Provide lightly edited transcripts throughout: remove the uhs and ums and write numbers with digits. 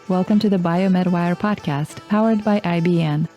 Welcome to the BioMedWire Podcast, powered by IBN.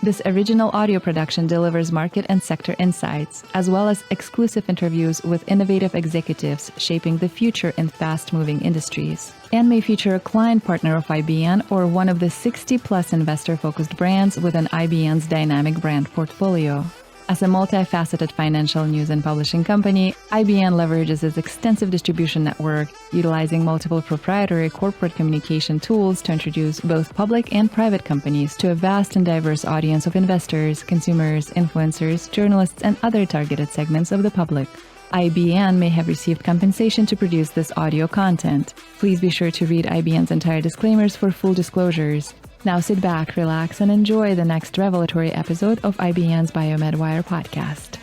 This original audio production delivers market and sector insights, as well as exclusive interviews with innovative executives shaping the future in fast-moving industries, and may feature a client partner of IBN or one of the 60-plus investor-focused brands within IBN's dynamic brand portfolio. As a multifaceted financial news and publishing company, IBN leverages its extensive distribution network, utilizing multiple proprietary corporate communication tools to introduce both public and private companies to a vast and diverse audience of investors, consumers, influencers, journalists, and other targeted segments of the public. IBN may have received compensation to produce this audio content. Please be sure to read IBN's entire disclaimers for full disclosures. Now sit back, relax, and enjoy the next revelatory episode of IBN's BioMedWire podcast.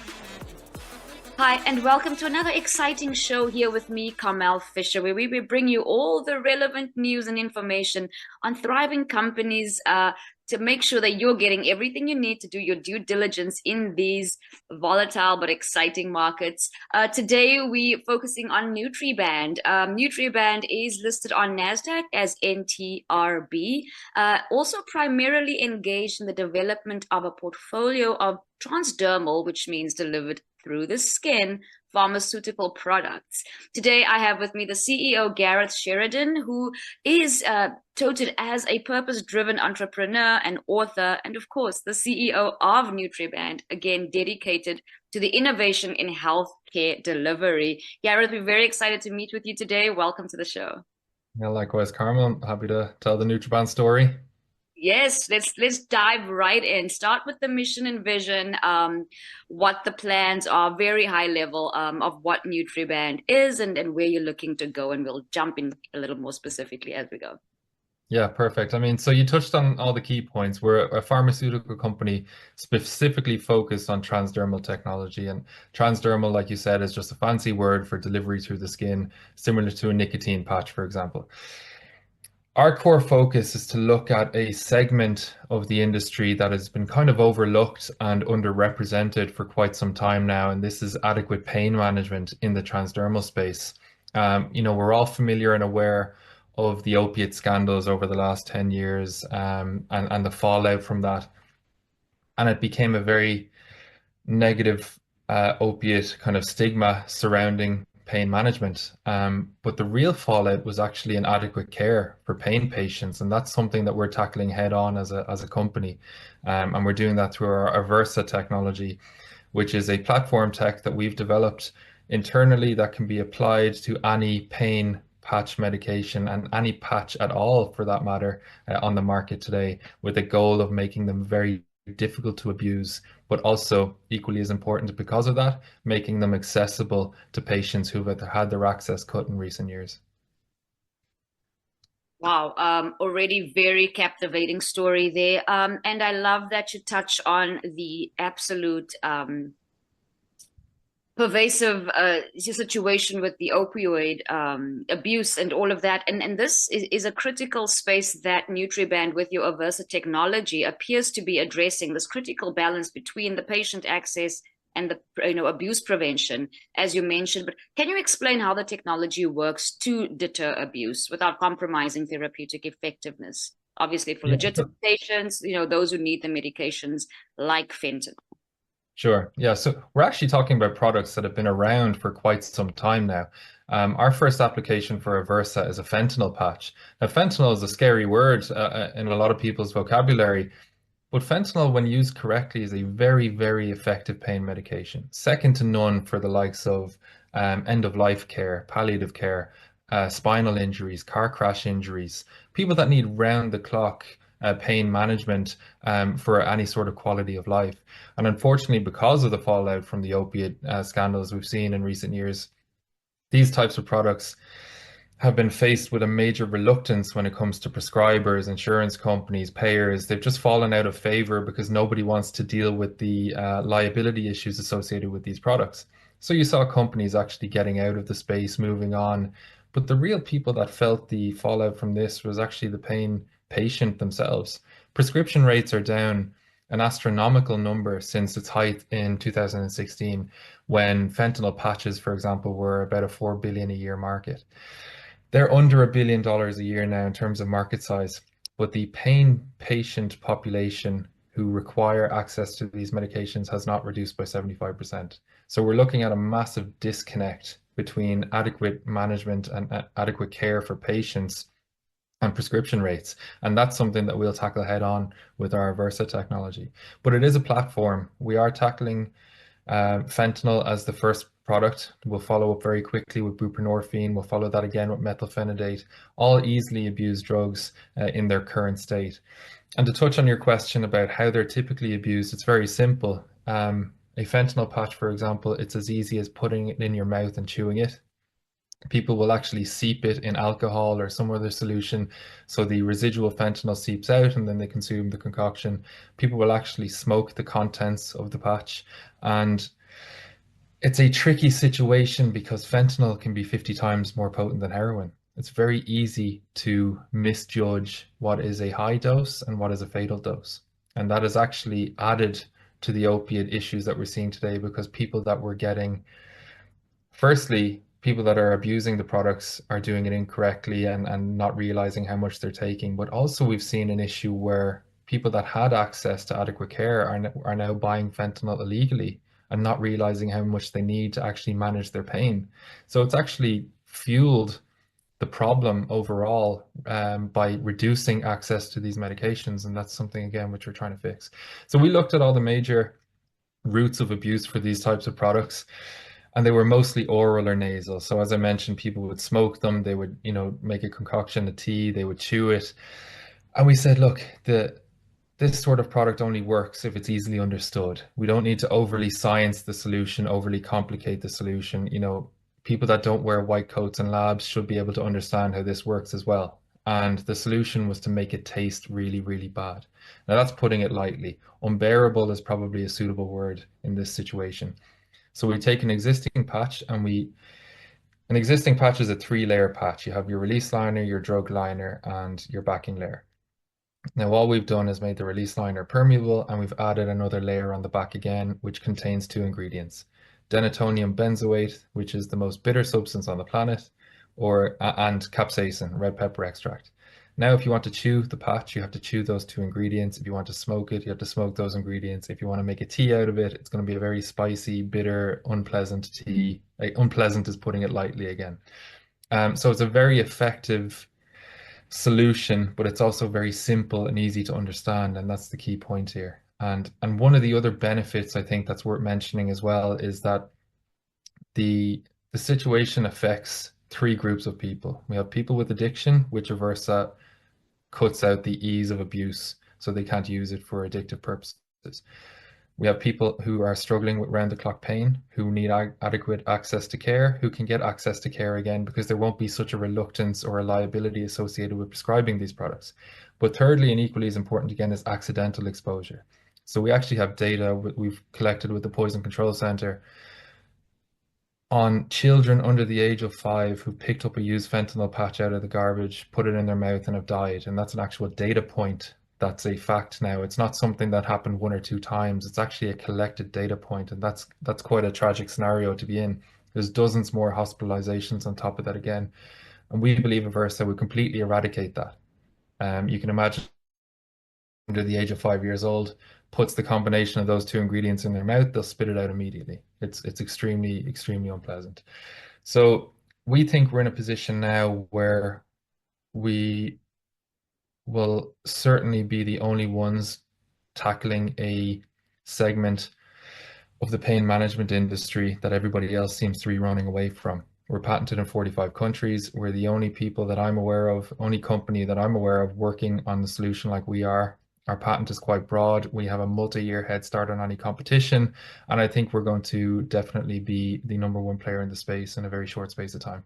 Hi, and welcome to another exciting show here with me, Carmel Fisher, where we will bring you all the relevant news and information on thriving companies to make sure that you're getting everything you need to do your due diligence in these volatile but exciting markets. Today, we're focusing on Nutriband. Nutriband is listed on NASDAQ as NTRB, also primarily engaged in the development of a portfolio of transdermal, which means delivered through the skin, pharmaceutical products. Today, I have with me the CEO, Gareth Sheridan, who is touted as a purpose-driven entrepreneur and author, and of course, the CEO of Nutriband, again, dedicated to the innovation in healthcare delivery. Gareth, we're very excited to meet with you today. Welcome to the show. Yeah, likewise, Carmel. I'm happy to tell the Nutriband story. Yes, let's dive right in. Start with the mission and vision, what the plans are, very high level of what Nutriband is and where you're looking to go, and we'll jump in a little more specifically as we go. Yeah, perfect. I mean, so you touched on all the key points. We're a pharmaceutical company specifically focused on transdermal technology, and transdermal, like you said, is just a fancy word for delivery through the skin, similar to a nicotine patch, for example. Our core focus is to look at a segment of the industry that has been kind of overlooked and underrepresented for quite some time now, and this is adequate pain management in the transdermal space. We're all familiar and aware of the opiate scandals over the last 10 years and the fallout from that. And it became a very negative opiate kind of stigma surrounding pain management, but the real fallout was actually inadequate care for pain patients, and that's something that we're tackling head on as a company, and we're doing that through our Versa technology, which is a platform tech that we've developed internally that can be applied to any pain patch medication and any patch at all, for that matter, on the market today, with the goal of making them very difficult to abuse, but also equally as important because of that, making them accessible to patients who've had their access cut in recent years. Wow, already very captivating story there. And I love that you touch on the absolute pervasive situation with the opioid abuse and all of that. And this is a critical space that Nutriband, with your Versa technology, appears to be addressing, this critical balance between the patient access and the abuse prevention, as you mentioned. But can you explain how the technology works to deter abuse without compromising therapeutic effectiveness? Obviously, for legitimate patients, those who need the medications like fentanyl. Sure. Yeah. So we're actually talking about products that have been around for quite some time now. Our first application for a Versa is a fentanyl patch. Now, fentanyl is a scary word in a lot of people's vocabulary, but fentanyl, when used correctly, is a very, very effective pain medication, second to none for the likes of end-of-life care, palliative care, spinal injuries, car crash injuries, people that need round-the-clock pain management for any sort of quality of life. And unfortunately, because of the fallout from the opiate scandals we've seen in recent years, these types of products have been faced with a major reluctance when it comes to prescribers, insurance companies, payers. They've just fallen out of favor because nobody wants to deal with the liability issues associated with these products. So you saw companies actually getting out of the space, moving on. But the real people that felt the fallout from this was actually the pain patient themselves. Prescription rates are down an astronomical number since its height in 2016, when fentanyl patches, for example, were about a $4 billion a year market. They're under $1 billion a year now in terms of market size, but the pain patient population who require access to these medications has not reduced by 75%. So we're looking at a massive disconnect between adequate management and adequate care for patients and prescription rates. And that's something that we'll tackle head on with our Versa technology. But it is a platform. We are tackling fentanyl as the first product. We'll follow up very quickly with buprenorphine. We'll follow that again with methylphenidate, all easily abused drugs in their current state. And to touch on your question about how they're typically abused, it's very simple. A fentanyl patch, for example, it's as easy as putting it in your mouth and chewing it. People will actually seep it in alcohol or some other solution, so the residual fentanyl seeps out and then they consume the concoction. People will actually smoke the contents of the patch, and it's a tricky situation because fentanyl can be 50 times more potent than heroin. It's very easy to misjudge what is a high dose and what is a fatal dose. And that has actually added to the opiate issues that we're seeing today, because people that were getting, firstly, people that are abusing the products are doing it incorrectly and not realizing how much they're taking. But also we've seen an issue where people that had access to adequate care are now buying fentanyl illegally and not realizing how much they need to actually manage their pain. So it's actually fueled the problem overall by reducing access to these medications. And that's something, again, which we're trying to fix. So we looked at all the major routes of abuse for these types of products, and they were mostly oral or nasal. So as I mentioned, people would smoke them, they would, make a concoction of tea, they would chew it. And we said, look, this sort of product only works if it's easily understood. We don't need to overly science the solution, overly complicate the solution. People that don't wear white coats in labs should be able to understand how this works as well. And the solution was to make it taste really, really bad. Now that's putting it lightly. Unbearable is probably a suitable word in this situation. So we take an existing patch, and an existing patch is a 3-layer patch. You have your release liner, your drug liner, and your backing layer. Now, all we've done is made the release liner permeable, and we've added another layer on the back again, which contains 2 ingredients: denatonium benzoate, which is the most bitter substance on the planet, and capsaicin, red pepper extract. Now, if you want to chew the patch, you have to chew those 2 ingredients. If you want to smoke it, you have to smoke those ingredients. If you want to make a tea out of it, it's going to be a very spicy, bitter, unpleasant tea. Unpleasant is putting it lightly again. So it's a very effective solution, but it's also very simple and easy to understand, and that's the key point here. And one of the other benefits I think that's worth mentioning as well is that the situation affects 3 groups of people. We have people with addiction, which Versa cuts out the ease of abuse, so they can't use it for addictive purposes. We have people who are struggling with round-the-clock pain, who need adequate access to care, who can get access to care again because there won't be such a reluctance or a liability associated with prescribing these products. But thirdly, and equally as important again, is accidental exposure. So we actually have data we've collected with the Poison Control Center on children under the age of 5 who picked up a used fentanyl patch out of the garbage, put it in their mouth, and have died. And that's an actual data point. That's a fact now. It's not something that happened 1 or 2 times. It's actually a collected data point, and that's quite a tragic scenario to be in. There's dozens more hospitalizations on top of that again. And we believe at Versa would completely eradicate that. You can imagine under the age of 5 years old, puts the combination of those 2 ingredients in their mouth, they'll spit it out immediately. It's extremely, extremely unpleasant. So we think we're in a position now where we will certainly be the only ones tackling a segment of the pain management industry that everybody else seems to be running away from. We're patented in 45 countries. We're the only people that I'm aware of, only company that I'm aware of working on the solution like we are. Our patent is quite broad. We have a multi-year head start on any competition, and I think we're going to definitely be the #1 player in the space in a very short space of time.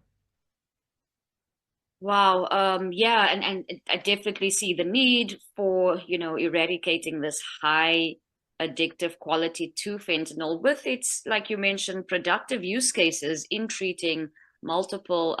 Wow. Yeah, and I definitely see the need for, eradicating this high addictive quality to fentanyl with its, like you mentioned, productive use cases in treating multiple,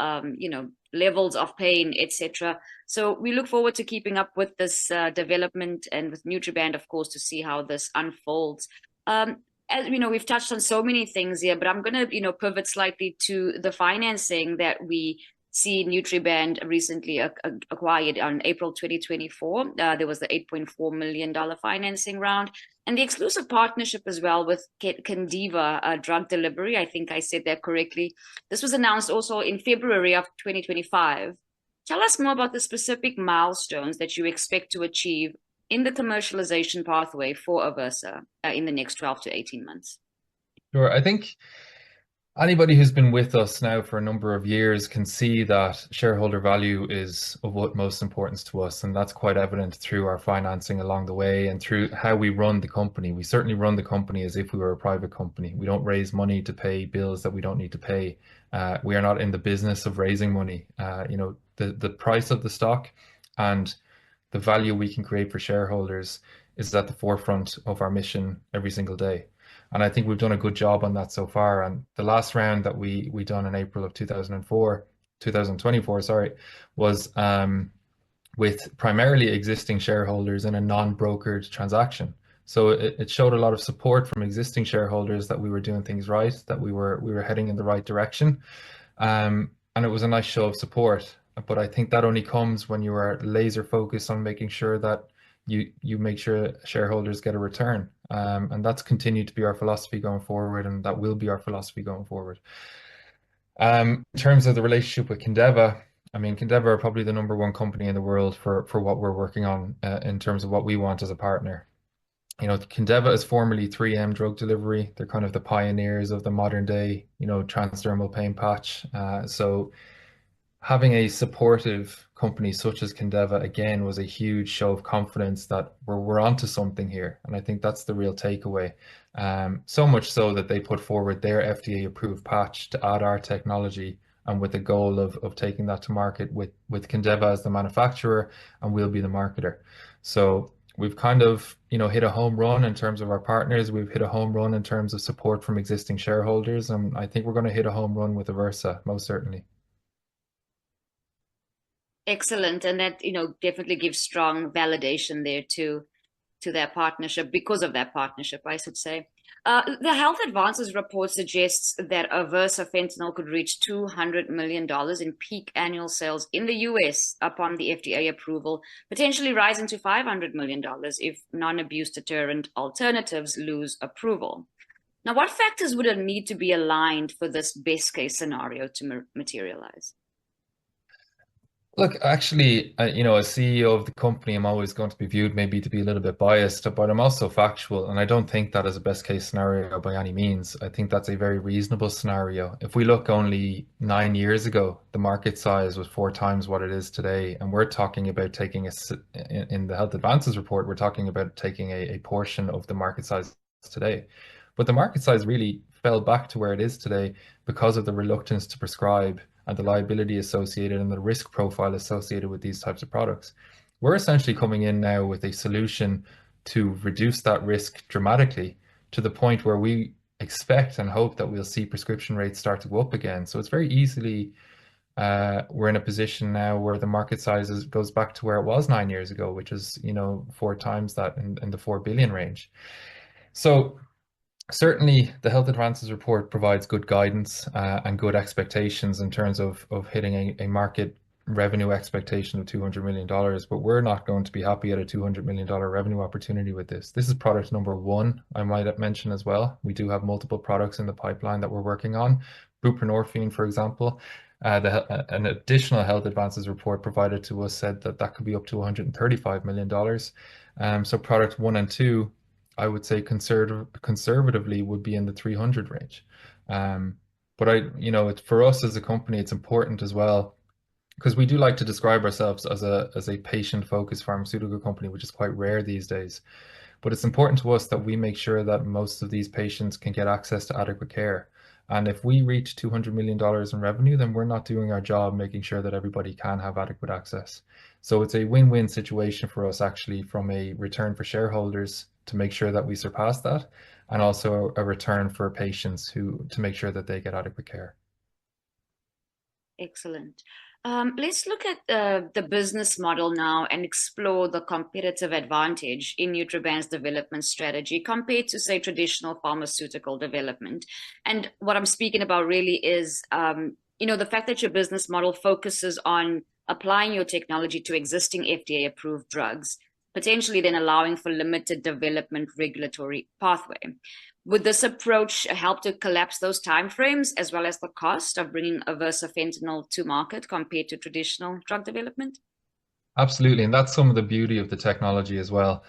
levels of pain, etc. So we look forward to keeping up with this development, and with Nutriband, of course, to see how this unfolds. As we've touched on so many things here, but I'm going to, pivot slightly to the financing that we see Nutriband recently acquired on April 2024. There was the $8.4 million financing round, and the exclusive partnership as well with Candiva drug delivery. I think I said that correctly. This was announced also in February of 2025. Tell us more about the specific milestones that you expect to achieve in the commercialization pathway for Aversa in the next 12 to 18 months. Sure. I think anybody who's been with us now for a number of years can see that shareholder value is of utmost importance to us, and that's quite evident through our financing along the way and through how we run the company. We certainly run the company as if we were a private company. We don't raise money to pay bills that we don't need to pay. We are not in the business of raising money. The price of the stock and the value we can create for shareholders is at the forefront of our mission every single day. And I think we've done a good job on that so far. And the last round that we done in April of 2024, was with primarily existing shareholders in a non-brokered transaction. So it showed a lot of support from existing shareholders that we were doing things right, that we were heading in the right direction. And it was a nice show of support. But I think that only comes when you are laser focused on making sure that you make sure shareholders get a return. And that's continued to be our philosophy going forward, and that will be our philosophy going forward. In terms of the relationship with Candiva, I mean, Candiva are probably the #1 company in the world for what we're working on in terms of what we want as a partner. Candiva is formerly 3M Drug Delivery. They're kind of the pioneers of the modern day, transdermal pain patch. So having a supportive company such as Candiva again was a huge show of confidence that we're onto something here, and I think that's the real takeaway. So much so that they put forward their FDA-approved patch to add our technology, and with the goal of taking that to market with Candiva as the manufacturer, and we'll be the marketer. So we've kind of hit a home run in terms of our partners. We've hit a home run in terms of support from existing shareholders, and I think we're going to hit a home run with Aversa, most certainly. Excellent, and that definitely gives strong validation there to that partnership, because of that partnership, I should say. The Health Advances report suggests that Aversa fentanyl could reach $200 million in peak annual sales in the US upon the FDA approval, potentially rising to $500 million if non-abuse deterrent alternatives lose approval. Now, what factors would need to be aligned for this best case scenario to materialize? Look, actually, as CEO of the company, I'm always going to be viewed maybe to be a little bit biased, but I'm also factual, and I don't think that is a best case scenario by any means. I think that's a very reasonable scenario. If we look only 9 years ago, the market size was 4 times what it is today, and we're talking about taking in the Health Advances report, we're talking about taking a portion of the market size today. But the market size really fell back to where it is today because of the reluctance to prescribe and the liability associated and the risk profile associated with these types of products. We're essentially coming in now with a solution to reduce that risk dramatically to the point where we expect and hope that we'll see prescription rates start to go up again. So it's very easily, we're in a position now where the market size goes back to where it was 9 years ago, which is, 4 times that in the 4 billion range. So certainly, the Health Advances report provides good guidance and good expectations in terms of hitting a market revenue expectation of $200 million, but we're not going to be happy at a $200 million revenue opportunity with this. This is product #1, I might mention as well. We do have multiple products in the pipeline that we're working on. Buprenorphine, for example, an additional Health Advances report provided to us said that could be up to $135 million. So product 1 and 2, I would say conservatively would be in the 300 range. But for us as a company, it's important as well, because we do like to describe ourselves as a patient-focused pharmaceutical company, which is quite rare these days. But it's important to us that we make sure that most of these patients can get access to adequate care. And if we reach $200 million in revenue, then we're not doing our job making sure that everybody can have adequate access. So it's a win-win situation for us, actually, from a return for shareholders to make sure that we surpass that, and also a return for patients to make sure that they get adequate care. Excellent. Let's look at the business model now and explore the competitive advantage in Nutriband's development strategy compared to, say, traditional pharmaceutical development. And what I'm speaking about really is the fact that your business model focuses on applying your technology to existing FDA approved drugs, potentially then allowing for limited development regulatory pathway. Would this approach help to collapse those timeframes as well as the cost of bringing Aversa fentanyl to market compared to traditional drug development? Absolutely, and that's some of the beauty of the technology as well.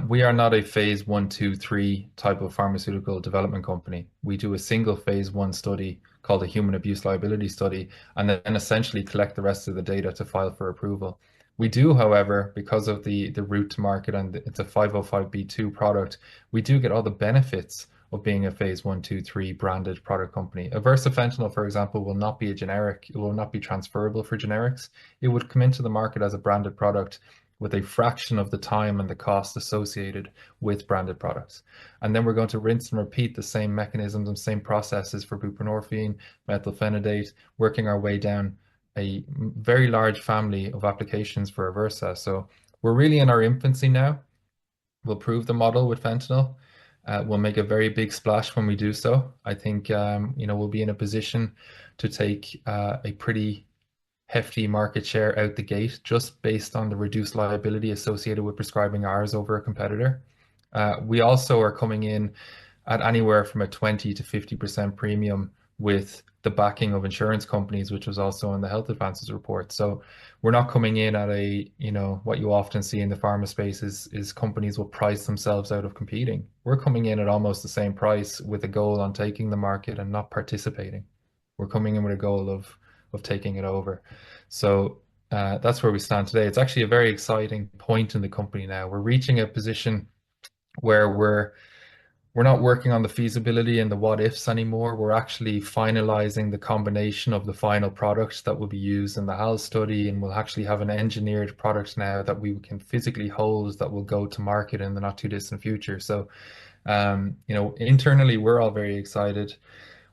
We are not a phase 1, 2, 3 type of pharmaceutical development company. We do a single phase 1 study called a human abuse liability study, and then essentially collect the rest of the data to file for approval. We do, however, because of the route to market and it's a 505(b)(2) product, we do get all the benefits of being a phase 1, 2, 3 branded product company. Aversa fentanyl, for example, will not be a generic. It will not be transferable for generics. It would come into the market as a branded product with a fraction of the time and the cost associated with branded products. And then we're going to rinse and repeat the same mechanisms and same processes for buprenorphine, methylphenidate, working our way down a very large family of applications for Aversa. So we're really in our infancy now. We'll prove the model with fentanyl. We'll make a very big splash when we do so. I think we'll be in a position to take a pretty hefty market share out the gate just based on the reduced liability associated with prescribing ours over a competitor. We also are coming in at anywhere from a 20 to 50% premium with the backing of insurance companies, which was also in the Health Advances report. So we're not coming in at what you often see in the pharma space is companies will price themselves out of competing. We're coming in at almost the same price with a goal on taking the market and not participating. We're coming in with a goal of taking it over. So that's where we stand today. It's actually a very exciting point in the company now. We're reaching a position where we're not working on the feasibility and the what ifs anymore. We're actually finalizing the combination of the final product that will be used in the HAL study, and we'll actually have an engineered product now that we can physically hold that will go to market in the not too distant future. So, internally, we're all very excited.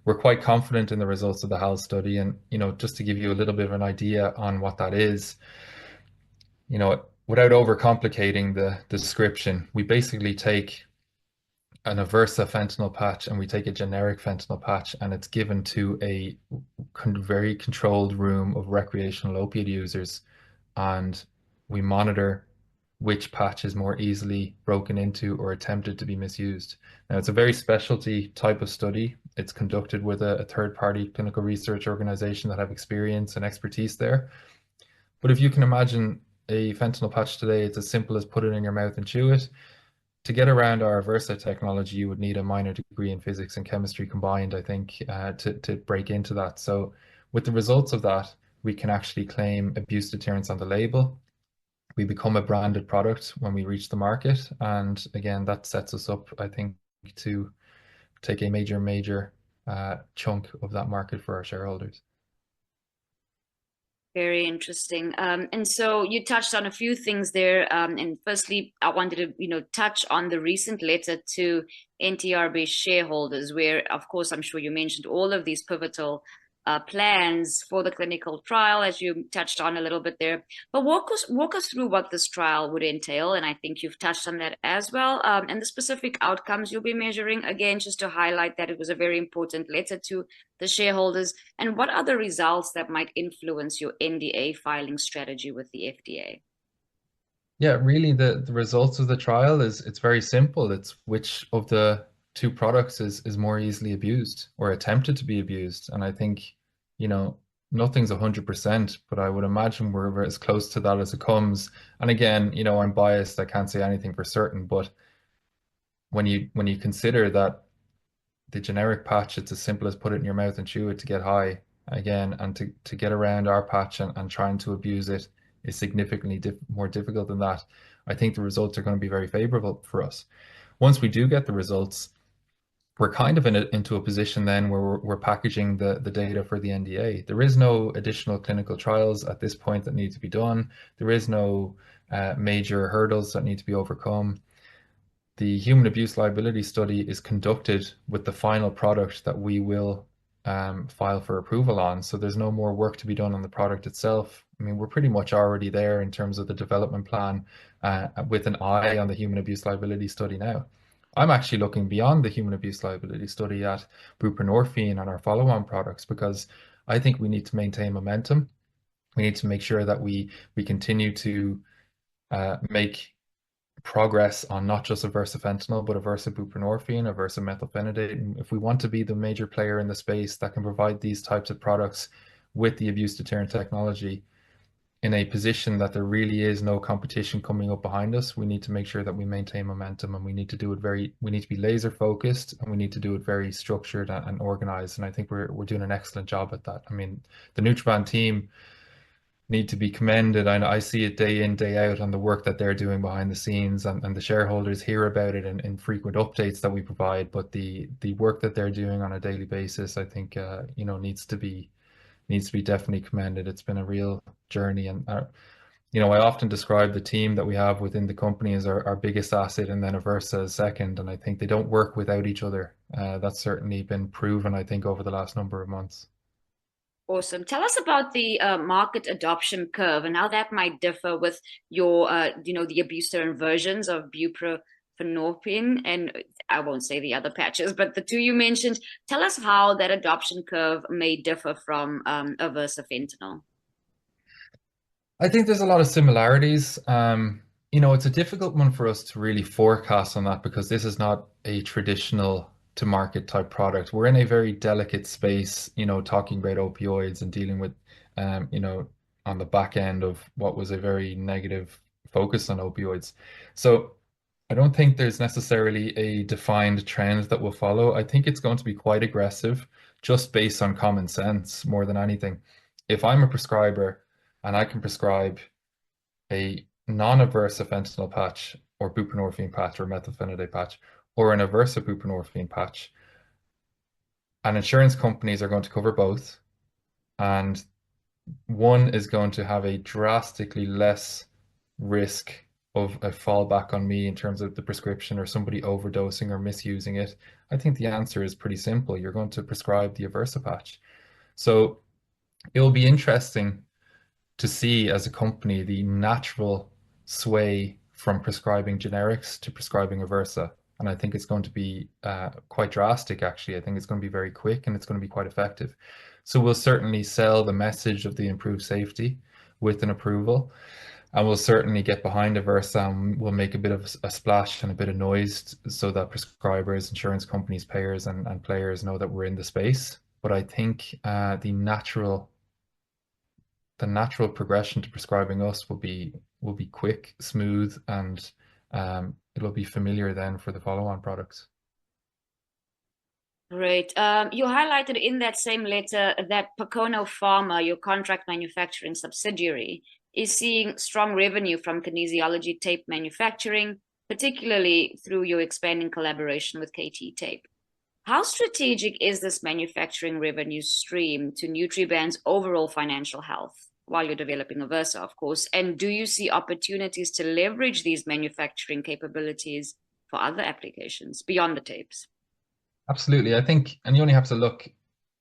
We're quite confident in the results of the HAL study. And, just to give you a little bit of an idea on what that is, without overcomplicating the description, we basically take an Aversa fentanyl patch and we take a generic fentanyl patch, and it's given to a very controlled room of recreational opiate users, and we monitor which patch is more easily broken into or attempted to be misused. Now, it's a very specialty type of study. It's conducted with a third-party clinical research organization that have experience and expertise there. But if you can imagine a fentanyl patch today, it's as simple as put it in your mouth and chew it. To get around our Aversa technology, you would need a minor degree in physics and chemistry combined, I think, to break into that. So with the results of that, we can actually claim abuse deterrence on the label. We become a branded product when we reach the market. And again, that sets us up, I think, to take a major chunk of that market for our shareholders. Very interesting. And so you touched on a few things there. And firstly, I wanted to, touch on the recent letter to NTRB shareholders, where, of course, I'm sure you mentioned all of these pivotal plans for the clinical trial, as you touched on a little bit there. But walk us through what this trial would entail. And I think you've touched on that as well. And the specific outcomes you'll be measuring, again, just to highlight that it was a very important letter to the shareholders, and what other results that might influence your NDA filing strategy with the FDA. Yeah, really the results of the trial it's very simple. It's which of the two products is more easily abused or attempted to be abused. And I think, nothing's 100%, but I would imagine we're as close to that as it comes. And again, I'm biased. I can't say anything for certain, but when you consider that the generic patch, it's as simple as put it in your mouth and chew it to get high again, and to get around our patch and trying to abuse it is significantly more difficult than that. I think the results are going to be very favorable for us. Once we do get the results, we're kind of into a position then where we're packaging the data for the NDA. There is no additional clinical trials at this point that need to be done. There is no major hurdles that need to be overcome. The human abuse liability study is conducted with the final product that we will file for approval on. So there's no more work to be done on the product itself. I mean, we're pretty much already there in terms of the development plan with an eye on the human abuse liability study now. I'm actually looking beyond the human abuse liability study at buprenorphine and our follow-on products, because I think we need to maintain momentum. We need to make sure that we continue to make progress on not just aversa fentanyl, but aversa buprenorphine, aversa methylphenidate. And if we want to be the major player in the space that can provide these types of products with the abuse deterrent technology in a position that there really is no competition coming up behind us, we need to make sure that we maintain momentum, and we need to do it we need to be laser focused, and we need to do it very structured and organized. And I think we're doing an excellent job at that. I mean, the Nutriband team need to be commended. I see it day in, day out on the work that they're doing behind the scenes, and the shareholders hear about it in frequent updates that we provide. But the work that they're doing on a daily basis, I think, needs to be definitely commended. It's been a real journey, and I often describe the team that we have within the company as our biggest asset, and then aversa as second. And I think they don't work without each other. That's certainly been proven, I think, over the last number of months. Awesome. Tell us about the market adoption curve and how that might differ with your, the abuse deterrent versions of buprenorphine, and I won't say the other patches, but the two you mentioned. Tell us how that adoption curve may differ from aversa fentanyl. I think there's a lot of similarities. It's a difficult one for us to really forecast on that, because this is not a traditional to market type product. We're in a very delicate space, talking about opioids and dealing with, on the back end of what was a very negative focus on opioids. So I don't think there's necessarily a defined trend that will follow. I think it's going to be quite aggressive, just based on common sense more than anything. If I'm a prescriber and I can prescribe a non-aversa fentanyl patch or buprenorphine patch or methylphenidate patch or an aversa buprenorphine patch, and insurance companies are going to cover both, and one is going to have a drastically less risk of a fallback on me in terms of the prescription or somebody overdosing or misusing it, I think the answer is pretty simple. You're going to prescribe the aversa patch. So it will be interesting to see as a company the natural sway from prescribing generics to prescribing aversa. And I think it's going to be quite drastic, actually. I think it's going to be very quick, and it's going to be quite effective. So we'll certainly sell the message of the improved safety with an approval, and we'll certainly get behind aversa, and we'll make a bit of a splash and a bit of noise so that prescribers, insurance companies, payers, and players know that we're in the space. But I think the natural progression to prescribing us will be quick, smooth, and it'll be familiar then for the follow-on products. Great. You highlighted in that same letter that Pocono Pharma, your contract manufacturing subsidiary, is seeing strong revenue from kinesiology tape manufacturing, particularly through your expanding collaboration with KT Tape. How strategic is this manufacturing revenue stream to Nutriband's overall financial health while you're developing aversa, of course? And do you see opportunities to leverage these manufacturing capabilities for other applications beyond the tapes? Absolutely. I think, and you only have to look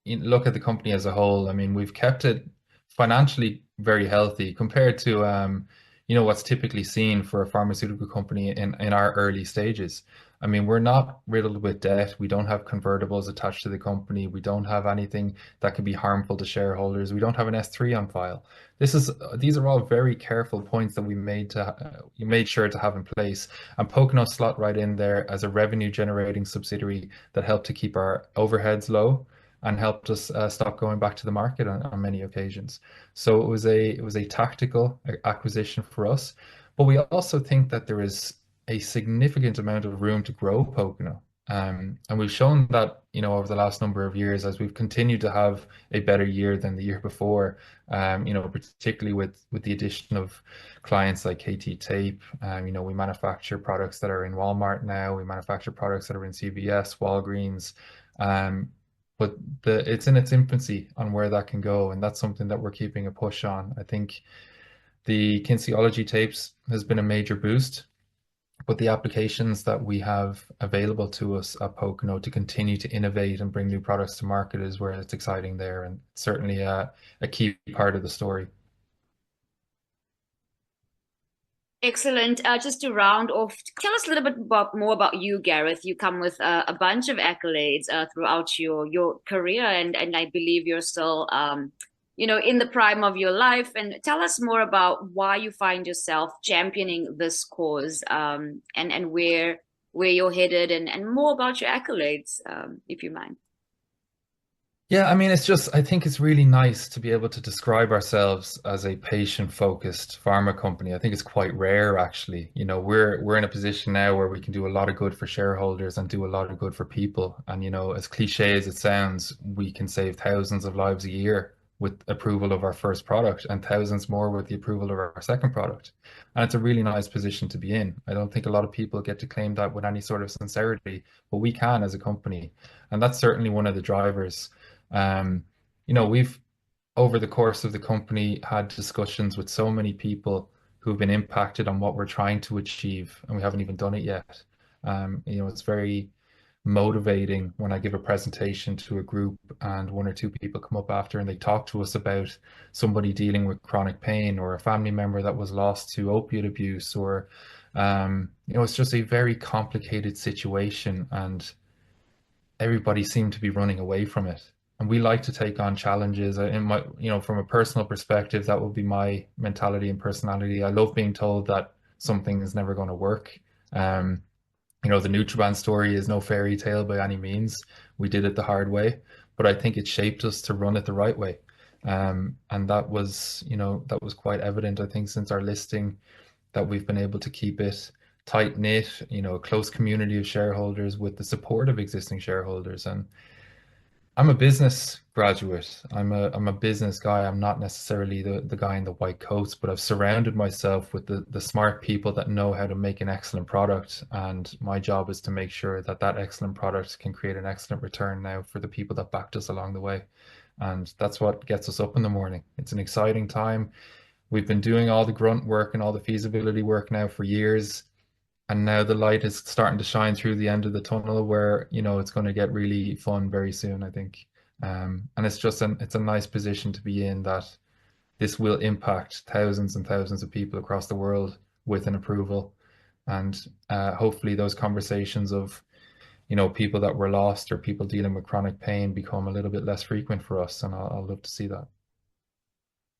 at the company as a whole. I mean, we've kept it financially very healthy compared to what's typically seen for a pharmaceutical company in our early stages. I mean, we're not riddled with debt. We don't have convertibles attached to the company. We don't have anything that could be harmful to shareholders. We don't have an S3 on file. These are all very careful points that we made sure to have in place. And Pocono slot right in there as a revenue generating subsidiary that helped to keep our overheads low and helped us stop going back to the market on many occasions. So it was a tactical acquisition for us. But we also think that there is a significant amount of room to grow Pocono. And we've shown that, over the last number of years, as we've continued to have a better year than the year before, particularly with the addition of clients like KT Tape. We manufacture products that are in Walmart now. We manufacture products that are in CVS, Walgreens. But it's in its infancy on where that can go, and that's something that we're keeping a push on. I think the kinesiology tapes has been a major boost, but the applications that we have available to us at Pocono to continue to innovate and bring new products to market is where it's exciting there, and certainly a key part of the story. Excellent. Just to round off, tell us a little bit more about you, Gareth. You come with a bunch of accolades throughout your career, and I believe you're still, in the prime of your life. And tell us more about why you find yourself championing this cause, and where you're headed, and more about your accolades, if you mind. Yeah, I mean, I think it's really nice to be able to describe ourselves as a patient-focused pharma company. I think it's quite rare, actually. We're in a position now where we can do a lot of good for shareholders and do a lot of good for people. And, as cliche as it sounds, we can save thousands of lives a year with approval of our first product and thousands more with the approval of our second product. And it's a really nice position to be in. I don't think a lot of people get to claim that with any sort of sincerity, but we can as a company. And that's certainly one of the drivers. We've over the course of the company had discussions with so many people who've been impacted on what we're trying to achieve, and we haven't even done it yet. It's very motivating when I give a presentation to a group and one or two people come up after and they talk to us about somebody dealing with chronic pain or a family member that was lost to opiate abuse or it's just a very complicated situation and everybody seemed to be running away from it. And we like to take on challenges. From a personal perspective, that would be my mentality and personality. I love being told that something is never going to work. The Nutriband story is no fairy tale by any means. We did it the hard way, but I think it shaped us to run it the right way. And that was quite evident, I think, since our listing, that we've been able to keep it tight knit, a close community of shareholders with the support of existing shareholders. And I'm a business graduate. I'm a business guy. I'm not necessarily the guy in the white coats, but I've surrounded myself with the smart people that know how to make an excellent product. And my job is to make sure that that excellent product can create an excellent return now for the people that backed us along the way. And that's what gets us up in the morning. It's an exciting time. We've been doing all the grunt work and all the feasibility work now for years. And now the light is starting to shine through the end of the tunnel where, it's going to get really fun very soon, I think. And it's a nice position to be in, that this will impact thousands and thousands of people across the world with an approval. And hopefully those conversations of, people that were lost or people dealing with chronic pain become a little bit less frequent for us. And I'll love to see that.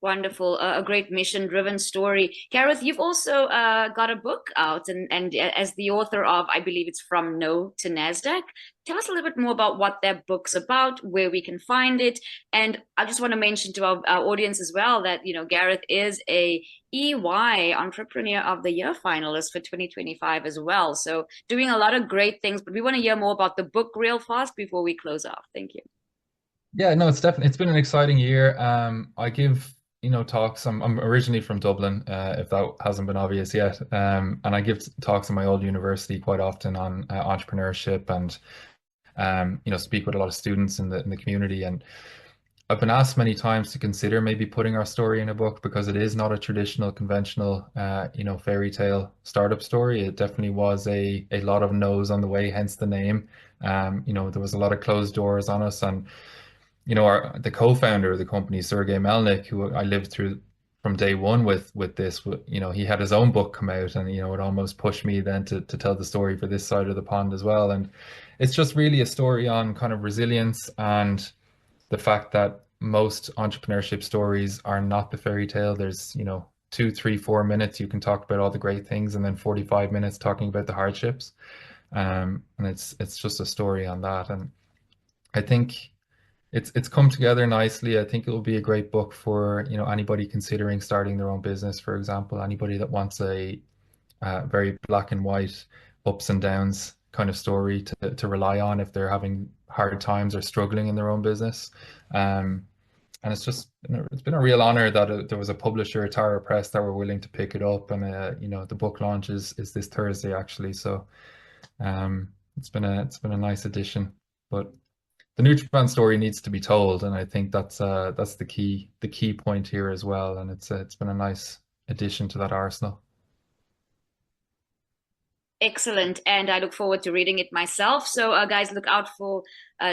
Wonderful, a great mission-driven story. Gareth, you've also got a book out, and as the author of, I believe it's From No to NASDAQ. Tell us a little bit more about what that book's about, where we can find it. And I just want to mention to our audience as well that, Gareth is a EY Entrepreneur of the Year finalist for 2025 as well. So doing a lot of great things, but we want to hear more about the book real fast before we close off. Thank you. Yeah, no, it's been an exciting year. I give talks. I'm originally from Dublin, if that hasn't been obvious yet. And I give talks in my old university quite often on entrepreneurship and speak with a lot of students in the community. And I've been asked many times to consider maybe putting our story in a book because it is not a traditional, conventional, fairy tale startup story. It definitely was a lot of no's on the way, hence the name. There was a lot of closed doors on us, and the co-founder of the company, Sergey Melnik, who I lived through from day one with this, he had his own book come out, and it almost pushed me then to tell the story for this side of the pond as well. And it's just really a story on kind of resilience and the fact that most entrepreneurship stories are not the fairy tale. There's 2, 3, 4 minutes you can talk about all the great things, and then 45 minutes talking about the hardships. And it's just a story on that. And I think it's come together nicely. I think it will be a great book for anybody considering starting their own business, for example, anybody that wants a very black and white, ups and downs kind of story to rely on if they're having hard times or struggling in their own business. And it's been a real honor that there was a publisher, Tara Press, that were willing to pick it up. And the book launch is this Thursday actually. So it's been a nice addition, but the Nutriband story needs to be told, and I think that's the key point here as well. And it's been a nice addition to that arsenal. Excellent. And I look forward to reading it myself. So guys, look out for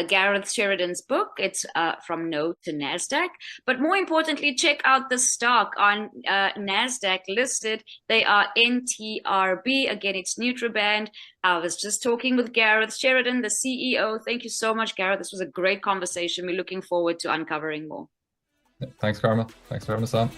Gareth Sheridan's book. It's From No to NASDAQ. But more importantly, check out the stock on NASDAQ listed. They are NTRB. Again, it's Nutriband. I was just talking with Gareth Sheridan, the CEO. Thank you so much, Gareth. This was a great conversation. We're looking forward to uncovering more. Thanks, Carmel. Thanks for having us on.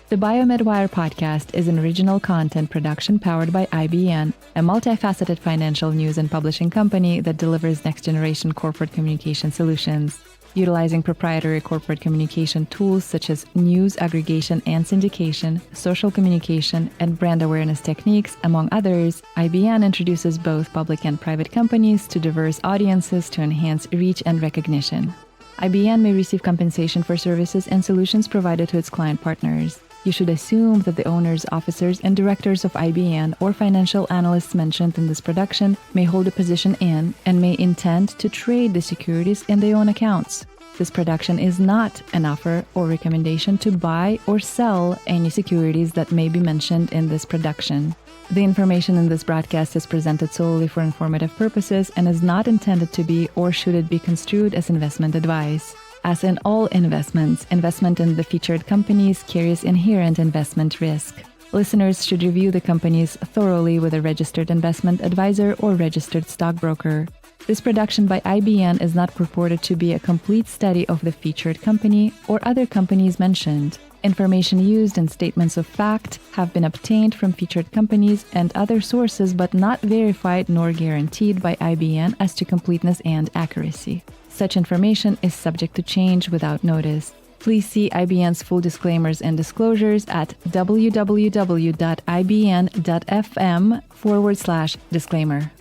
The BioMedWire Podcast is an original content production powered by IBN, a multifaceted financial news and publishing company that delivers next-generation corporate communication solutions. Utilizing proprietary corporate communication tools such as news aggregation and syndication, social communication, and brand awareness techniques, among others, IBN introduces both public and private companies to diverse audiences to enhance reach and recognition. IBN may receive compensation for services and solutions provided to its client partners. You should assume that the owners, officers, and directors of IBN or financial analysts mentioned in this production may hold a position in and may intend to trade the securities in their own accounts. This production is not an offer or recommendation to buy or sell any securities that may be mentioned in this production. The information in this broadcast is presented solely for informative purposes and is not intended to be or should it be construed as investment advice. As in all investments, investment in the featured companies carries inherent investment risk. Listeners should review the companies thoroughly with a registered investment advisor or registered stockbroker. This production by IBN is not purported to be a complete study of the featured company or other companies mentioned. Information used in statements of fact have been obtained from featured companies and other sources but not verified nor guaranteed by IBN as to completeness and accuracy. Such information is subject to change without notice. Please see IBN's full disclaimers and disclosures at www.ibn.fm/disclaimer.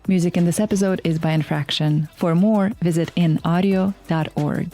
Music in this episode is by Infraction. For more, visit inaudio.org.